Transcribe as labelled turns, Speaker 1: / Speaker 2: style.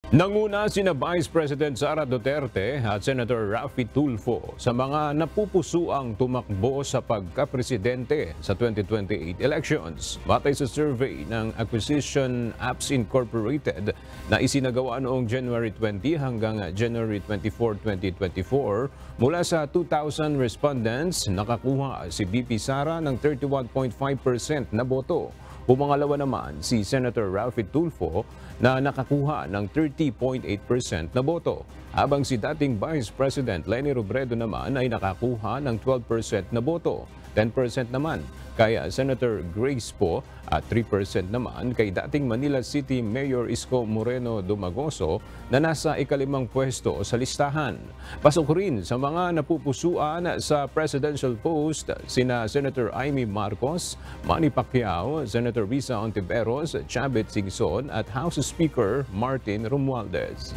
Speaker 1: Nanguna sina Vice President Sara Duterte at Senator Raffy Tulfo sa mga napupusuang tumakbo sa pagkapresidente sa 2028 elections. Batay sa survey ng Acquisition Apps Incorporated na isinagawa noong January 20 hanggang January 24, 2024, mula sa 2,000 respondents, nakakuha si VP Sara ng 31.5% na boto. Pumangalawa naman si Senator Raffy Tulfo na nakakuha ng 30.8% na boto, habang si dating Vice President Leni Robredo naman ay nakakuha ng 12% na boto. 10% naman kay Senator Grace Poe at 3% naman kay dating Manila City Mayor Isko Moreno Dumagoso na nasa ika-5 pwesto sa listahan. Pasok rin sa mga napupusuan sa presidential post sina Senator Amy Marcos, Manny Pacquiao, Senator Risa Ontiveros, Chavit Singson at House Speaker Martin Romualdez.